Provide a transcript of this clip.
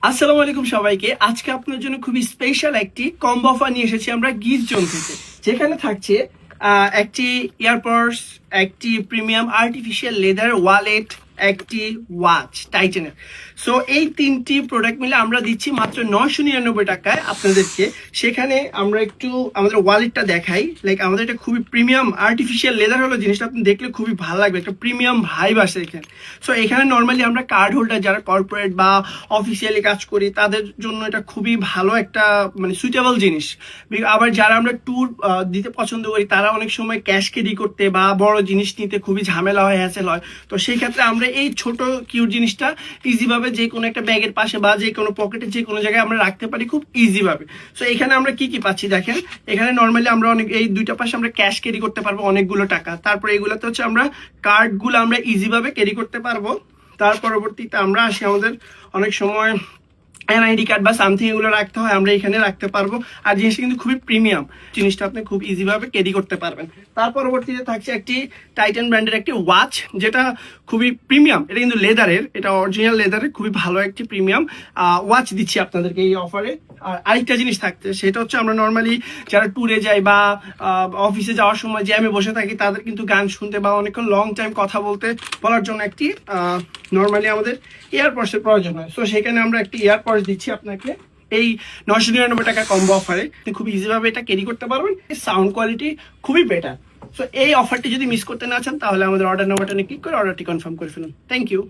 আসসালামু আলাইকুম সবাইকে। আজকে আপনার জন্য খুবই স্পেশাল একটি কম্বো অফার নিয়ে এসেছি আমরা গিফট জোন থেকে, যেখানে থাকছে একটি ইয়ারপডস, একটি প্রিমিয়াম আর্টিফিশিয়াল লেদার ওয়ালেট, একটি ওয়াচ টাইটানের। সো এই তিনটি প্রোডাক্ট মিলে আমরা দিচ্ছি মাত্র 999 টাকায় আপনাদেরকে। সেখানে আমরা একটু আমাদের ওয়ালেটটা দেখাই। লাইক আমাদের এটা খুবই প্রিমিয়াম আর্টিফিশিয়াল লেদার হলো জিনিসটা, আপনি দেখলে খুবই ভালো লাগবে, একটা প্রিমিয়াম ভাইব আসে এখানে। সো এখানে নর্মালি আমরা কার্ড হোল্ডার যারা কর্পোরেট বা অফিসিয়ালি কাজ করি তাদের জন্য এটা খুবই ভালো একটা মানে সুইটেবল জিনিস। আবার যারা আমরা ট্যুর দিতে পছন্দ করি তারা অনেক সময় ক্যাশ ক্যারি করতে বা বড় জিনিস নিতে খুবই ঝামেলা হয়, হ্যাসেল হয়। তো সেই ক্ষেত্রে আমরা এই ছোট কিউট জিনিসটা ইজি ভাবে যে কোনো একটা ব্যাগের পাশে বা যে কোনো পকেটে যে কোনো জায়গায় আমরা রাখতে পারি খুব ইজি ভাবে। সো এখানে আমরা কি কি পাচ্ছি দেখেন। এখানে নর্মালি আমরা অনেক এই দুইটা পাশে আমরা ক্যাশ ক্যারি করতে পারবো অনেকগুলো টাকা। তারপরে এগুলোতে হচ্ছে আমরা কার্ডগুলো আমরা ইজি ভাবে ক্যারি করতে পারবো। তার পরবর্তীতে আমরা আসি আমাদের অনেক সময় এনআইডি কার্ড বা সামথিং এগুলো রাখতে হয়, আমরা এখানে রাখতে পারবো। আর জিনিসটা কিন্তু খুবই প্রিমিয়াম, জিনিসটা আপনি খুব ইজি ভাবে ক্যারি করতে পারবেন। তার পরবর্তীতে থাকছে একটি টাইটান ব্র্যান্ডের একটি ওয়াচ, যেটা খুবই প্রিমিয়াম। এটা কিন্তু লেদারের, এটা অরিজিনাল লেদারের, খুবই ভালো একটি প্রিমিয়াম ওয়াচ দিচ্ছি আপনাদেরকে এই অফারে। আর আরেকটা জিনিস থাকছে, সেটা হচ্ছে আমরা নর্মালি যারা ট্যুরে যাই বা অফিসে যাওয়ার সময় যে আমি বসে থাকি তাদের কিন্তু গান শুনতে বা অনেকক্ষণ লং টাইম কথা বলার জন্য একটি নর্মালি আমাদের ইয়ারপডসের প্রয়োজন হয়। সো সেখানে আমরা একটি ইয়ারপডস দিচ্ছি আপনাকে এই 999 টাকা কম্বো অফারে। খুব ইজি ভাবে এটা ক্যারি করতে পারবেন, সাউন্ড কোয়ালিটি খুবই বেটার। সো এই অফারটি যদি মিস করতে না চান তাহলে আমাদের অর্ডার নাম্বারটা ক্লিক করে অর্ডারটি কনফার্ম করে ফেলুন। Thank you.